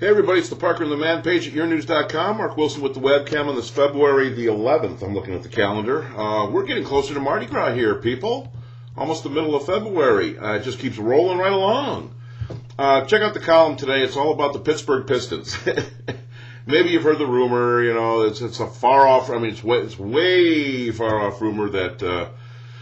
Hey everybody, it's the Parker and the Man page at yournews.com. Mark Wilson with the webcam on this February the 11th. I'm looking at the calendar. We're getting closer to Mardi Gras here, people. Almost the middle of February. It just keeps rolling right along. Check out the column today. It's all about the Pittsburgh Pistons. Maybe you've heard the rumor, it's a far off, it's way far off rumor that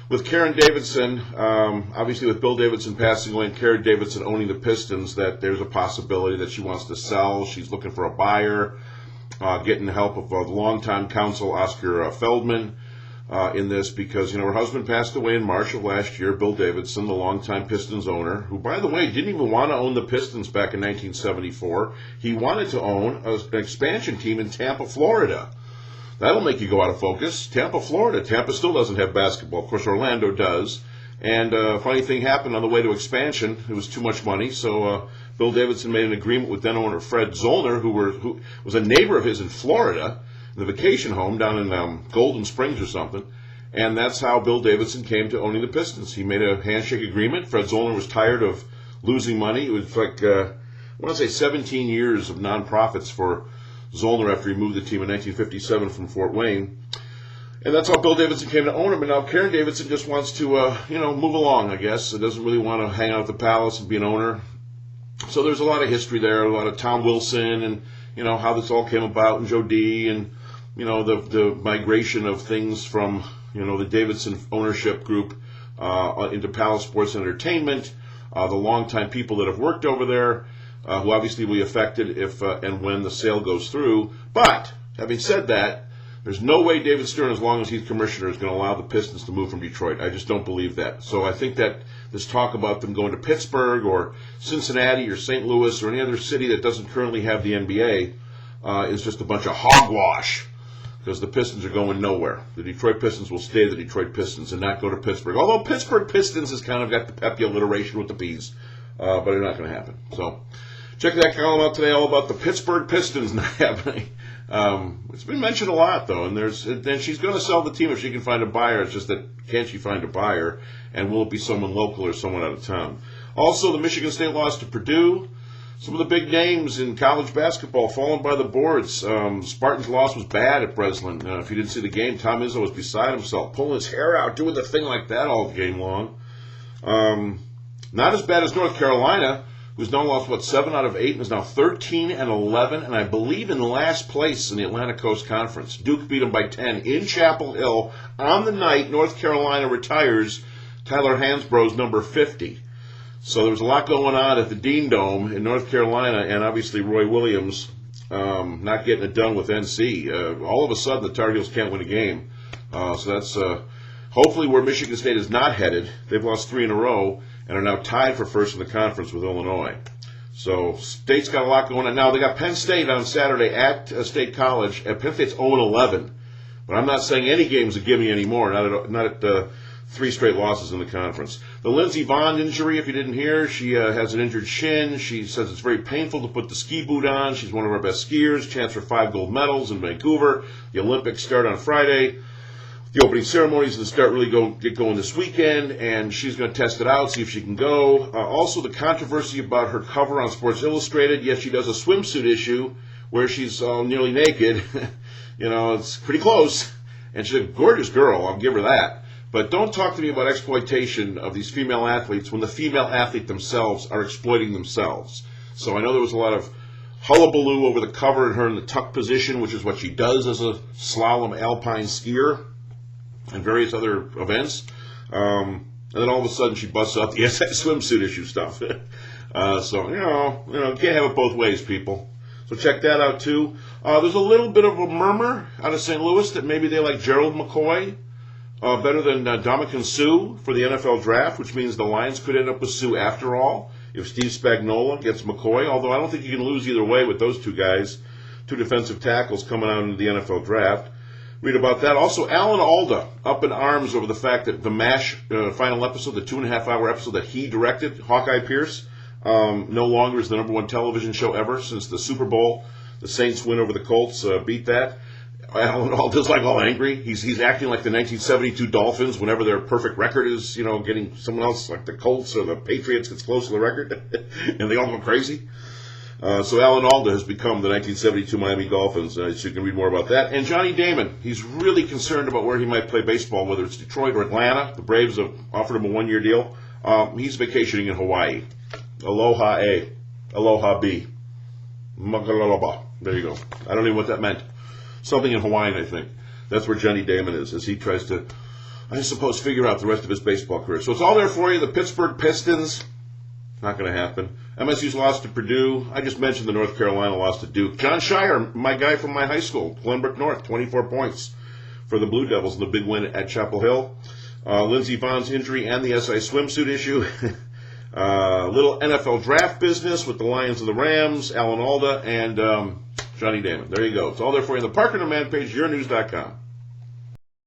with Karen Davidson, obviously with Bill Davidson passing away and Karen Davidson owning the Pistons, that there's a possibility that she wants to sell. She's looking for a buyer, getting the help of the longtime counsel, Oscar Feldman, in this because, her husband passed away in March of last year, Bill Davidson, the longtime Pistons owner, who, by the way, didn't even want to own the Pistons back in 1974. He wanted to own an expansion team in Tampa, Florida. That'll make you go out of focus. Tampa, Florida. Tampa still doesn't have basketball. Of course, Orlando does. And a funny thing happened on the way to expansion. It was too much money. So Bill Davidson made an agreement with then owner Fred Zollner, who was a neighbor of his in Florida, the vacation home down in Golden Springs or something. And that's how Bill Davidson came to owning the Pistons. He made a handshake agreement. Fred Zollner was tired of losing money. It was like, I want to say 17 years of nonprofits for Zollner after he moved the team in 1957 from Fort Wayne. And that's how Bill Davidson came to own him. And now Karen Davidson just wants to, move along, I guess. It doesn't really want to hang out at the palace and be an owner. So there's a lot of history there, a lot of Tom Wilson and, how this all came about and Joe D. and, the migration of things from, the Davidson ownership group into Palace Sports and Entertainment, the longtime people that have worked over there, who obviously will be affected if and when the sale goes through. But, having said that, there's no way David Stern, as long as he's commissioner, is going to allow the Pistons to move from Detroit. I just don't believe that. So I think that this talk about them going to Pittsburgh or Cincinnati or St. Louis or any other city that doesn't currently have the NBA is just a bunch of hogwash, because the Pistons are going nowhere. The Detroit Pistons will stay the Detroit Pistons and not go to Pittsburgh. Although Pittsburgh Pistons has kind of got the peppy alliteration with the P's, but it's not going to happen. So check that column out today, all about the Pittsburgh Pistons not happening. It's been mentioned a lot, though, and then she's going to sell the team if she can find a buyer. It's just that, can she find a buyer, and will it be someone local or someone out of town? Also, the Michigan State loss to Purdue. Some of the big names in college basketball falling by the boards. Spartans' loss was bad at Breslin. If you didn't see the game, Tom Izzo was beside himself, pulling his hair out, doing the thing like that all game long. Not as bad as North Carolina, who's now lost, 7 out of 8, and is now 13-11, and I believe in last place in the Atlantic Coast Conference. Duke beat them by 10 in Chapel Hill on the night North Carolina retires Tyler Hansbrough's number 50. So there was a lot going on at the Dean Dome in North Carolina, and obviously Roy Williams not getting it done with NC. All of a sudden, the Tar Heels can't win a game. So that's hopefully where Michigan State is not headed. They've lost 3 in a row and are now tied for first in the conference with Illinois. So State's got a lot going on. Now, they got Penn State on Saturday at State College. Penn State's 0-11. But I'm not saying any game's a gimme anymore, not at 3 straight losses in the conference. The Lindsey Vonn injury, if you didn't hear, she has an injured shin. She says it's very painful to put the ski boot on. She's one of our best skiers. Chance for 5 gold medals in Vancouver. The Olympics start on Friday. The opening ceremonies and start really get going this weekend, and she's going to test it out, see if she can go. Also, the controversy about her cover on Sports Illustrated. Yes, she does a swimsuit issue where she's nearly naked. It's pretty close. And she's a gorgeous girl. I'll give her that. But don't talk to me about exploitation of these female athletes when the female athlete themselves are exploiting themselves. So I know there was a lot of hullabaloo over the cover and her in the tuck position, which is what she does as a slalom alpine skier and various other events. And then all of a sudden she busts out the swimsuit issue stuff. So, you can't have it both ways, people. So check that out, too. There's a little bit of a murmur out of St. Louis that maybe they like Gerald McCoy better than ndamukong Suh for the NFL draft, which means the Lions could end up with Suh after all if Steve Spagnuolo gets McCoy, although I don't think you can lose either way with those two guys, 2 defensive tackles coming out into the NFL draft. Read about that. Also, Alan Alda up in arms over the fact that the MASH final episode, the 2.5-hour episode that he directed, Hawkeye Pierce, no longer is the #1 television show ever since the Super Bowl. The Saints win over the Colts, beat that. Alan Alda's like all angry. He's acting like the 1972 Dolphins whenever their perfect record is, getting someone else like the Colts or the Patriots gets close to the record, and they all go crazy. So Alan Alda has become the 1972 Miami Dolphins, so you can read more about that. And Johnny Damon, he's really concerned about where he might play baseball, whether it's Detroit or Atlanta. The Braves have offered him a one-year deal. He's vacationing in Hawaii. Aloha A, Aloha B, Magalaloba. There you go. I don't even know what that meant. Something in Hawaiian, I think. That's where Johnny Damon is, as he tries to, I suppose, figure out the rest of his baseball career. So it's all there for you. The Pittsburgh Pistons, not going to happen. MSU's lost to Purdue. I just mentioned the North Carolina lost to Duke. John Shire, my guy from my high school, Glenbrook North, 24 points for the Blue Devils in the big win at Chapel Hill. Lindsey Vonn's injury and the SI swimsuit issue. Little NFL draft business with the Lions and the Rams, Alan Alda, and Johnny Damon. There you go. It's all there for you on the Parker and Man page, yournews.com.